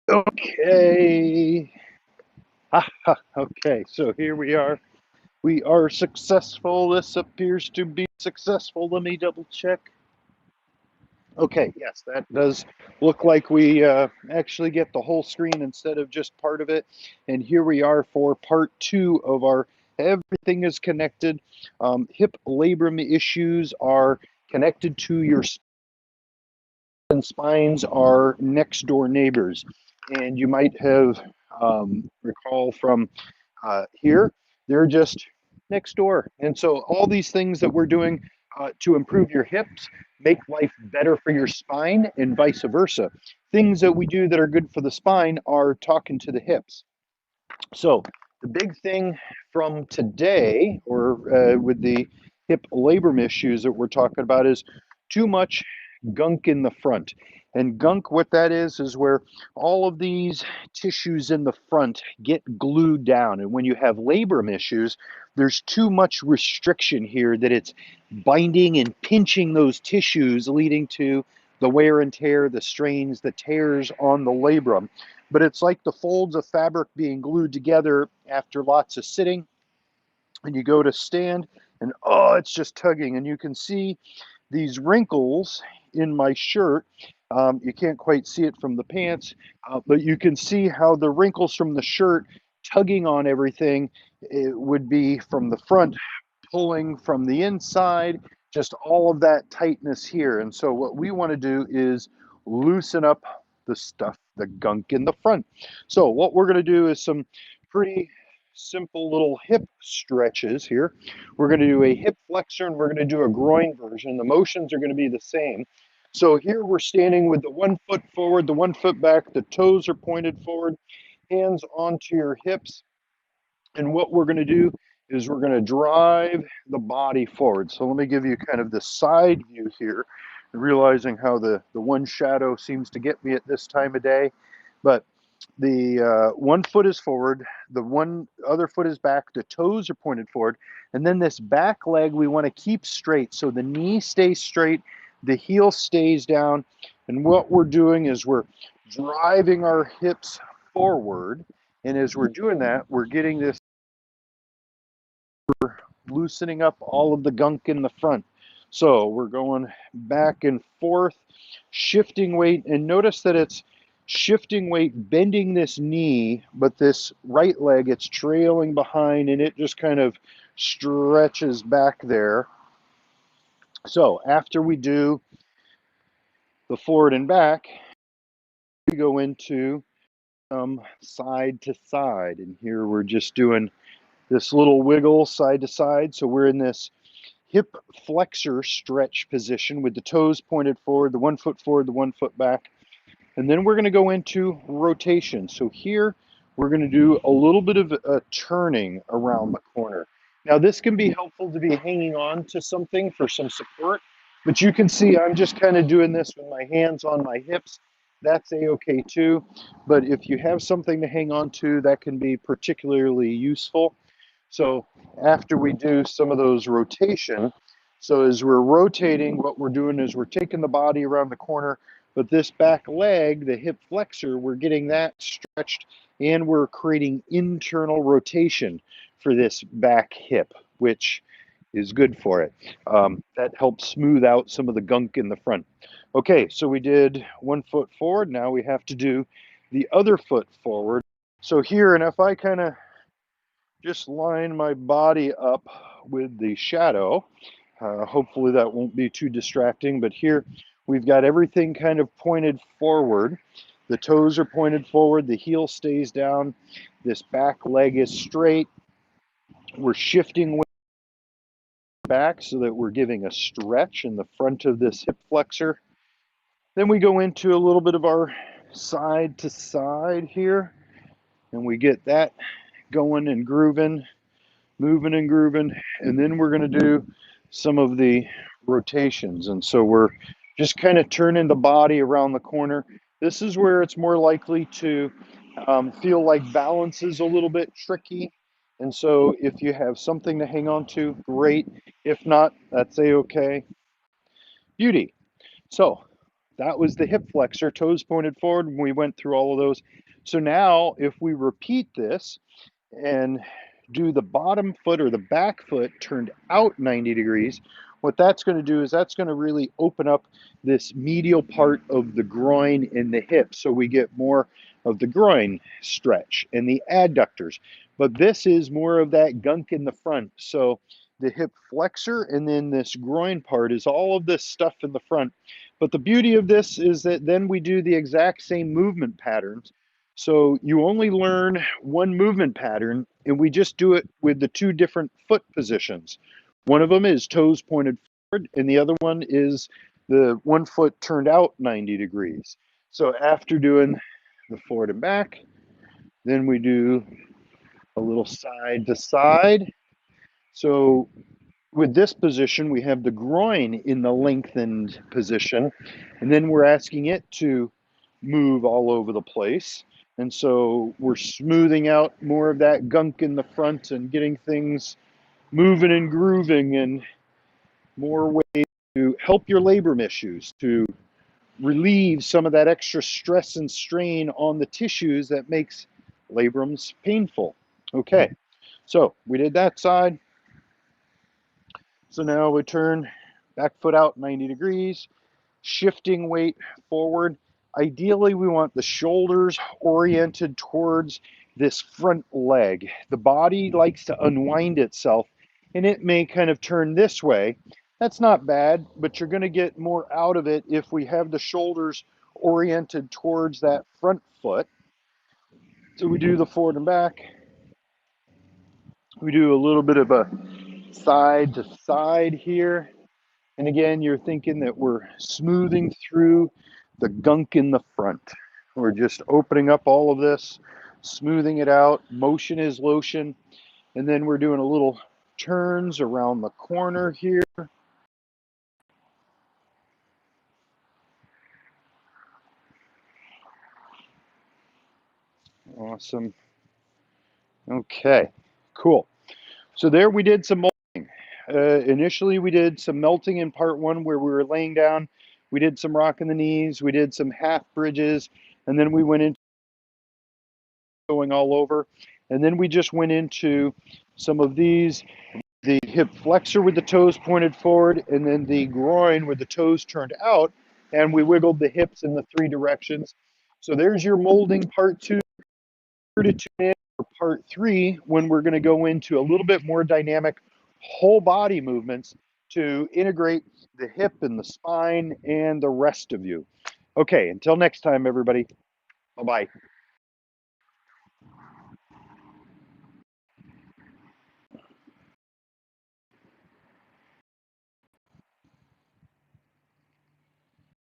Okay. Okay, so here we are. We are successful. This appears to be successful. Let me double check. Okay, yes, that does look like we actually get the whole screen instead of just part of it. And here we are for part two of our Everything is Connected. Hip labrum issues are connected to your and spines are next door neighbors. And you might have recall from here, they're just next door. And so all these things that we're doing to improve your hips make life better for your spine and vice versa. Things that we do that are good for the spine are talking to the hips. So the big thing from today, or with the hip labrum issues that we're talking about, is too much gunk in the front. And gunk, what that is where all of these tissues in the front get glued down. And when you have labrum issues, there's too much restriction here that it's binding and pinching those tissues, leading to the wear and tear, the strains, the tears on the labrum. But it's like the folds of fabric being glued together after lots of sitting. And you go to stand, and oh, it's just tugging. And you can see these wrinkles in my shirt. You can't quite see it from the pants, but you can see how the wrinkles from the shirt tugging on everything, it would be from the front, pulling from the inside, just all of that tightness here. And so what we want to do is loosen up the stuff, the gunk in the front. So what we're going to do is some pretty simple little hip stretches here. We're going to do a hip flexor and we're going to do a groin version. The motions are going to be the same. So here we're standing with the 1 foot forward, the 1 foot back, the toes are pointed forward, hands onto your hips. And what we're going to do is we're going to drive the body forward. So let me give you kind of the side view here, realizing how the one shadow seems to get me at this time of day. But the 1 foot is forward, the one other foot is back, the toes are pointed forward, and then this back leg we want to keep straight. So the knee stays straight, the heel stays down, and what we're doing is we're driving our hips forward. And as we're doing that, we're getting this loosening up all of the gunk in the front. So we're going back and forth, shifting weight, and notice that it's shifting weight, bending this knee, but this right leg, it's trailing behind and it just kind of stretches back there. So after we do the forward and back, we go into side to side. And here we're just doing this little wiggle side to side. So we're in this hip flexor stretch position with the toes pointed forward, the 1 foot forward, the 1 foot back. And then we're going to go into rotation. So here we're going to do a little bit of a turning around the corner. Now this can be helpful to be hanging on to something for some support, but you can see I'm just kind of doing this with my hands on my hips. That's a-okay too. But if you have something to hang on to, that can be particularly useful. So after we do some of those rotation, so as we're rotating, what we're doing is we're taking the body around the corner, but this back leg, the hip flexor, we're getting that stretched and we're creating internal rotation for this back hip, which is good for it. That helps smooth out some of the gunk in the front. Okay, so we did 1 foot forward. Now we have to do the other foot forward. So here, and if I kind of just line my body up with the shadow. Hopefully that won't be too distracting, but here we've got everything kind of pointed forward. The toes are pointed forward, the heel stays down, this back leg is straight. We're shifting back so that we're giving a stretch in the front of this hip flexor. Then we go into a little bit of our side to side here, and we get that going and grooving, moving and grooving, and then we're going to do some of the rotations. And so we're just kind of turning the body around the corner. This is where it's more likely to feel like balance is a little bit tricky. And so if you have something to hang on to, great. If not, that's a-okay. Beauty. So that was the hip flexor, toes pointed forward, and we went through all of those. So now if we repeat this and do the bottom foot or the back foot turned out 90 degrees, what that's going to do is that's going to really open up this medial part of the groin and the hip. So we get more of the groin stretch and the adductors. But this is more of that gunk in the front. So the hip flexor and then this groin part is all of this stuff in the front. But the beauty of this is that then we do the exact same movement patterns. So you only learn one movement pattern, and we just do it with the two different foot positions. One of them is toes pointed forward, and the other one is the one foot turned out 90 degrees. So after doing the forward and back, then we do a little side to side. So with this position, we have the groin in the lengthened position, and then we're asking it to move all over the place. And so we're smoothing out more of that gunk in the front and getting things moving and grooving, and more ways to help your labrum issues, to relieve some of that extra stress and strain on the tissues that makes labrums painful. Okay, so we did that side. So now we turn back foot out 90 degrees, shifting weight forward. Ideally, we want the shoulders oriented towards this front leg. The body likes to unwind itself, and it may kind of turn this way. That's not bad, but you're going to get more out of it if we have the shoulders oriented towards that front foot. So we do the forward and back. We do a little bit of a side to side here. And again, you're thinking that we're smoothing through the gunk in the front. We're just opening up all of this, smoothing it out. Motion is lotion. And then we're doing a little turns around the corner here. Awesome. Okay, cool. So there we did some molting. Initially, we did some melting in part one where we were laying down. We did some rocking the knees. We did some half bridges. And then we went into going all over. And then we just went into some of these, the hip flexor with the toes pointed forward, and then the groin with the toes turned out, and we wiggled the hips in the three directions. So there's your molding part two. To tune in for part three, when we're going to go into a little bit more dynamic whole body movements to integrate the hip and the spine and the rest of you. Okay, until next time, everybody. Bye-bye.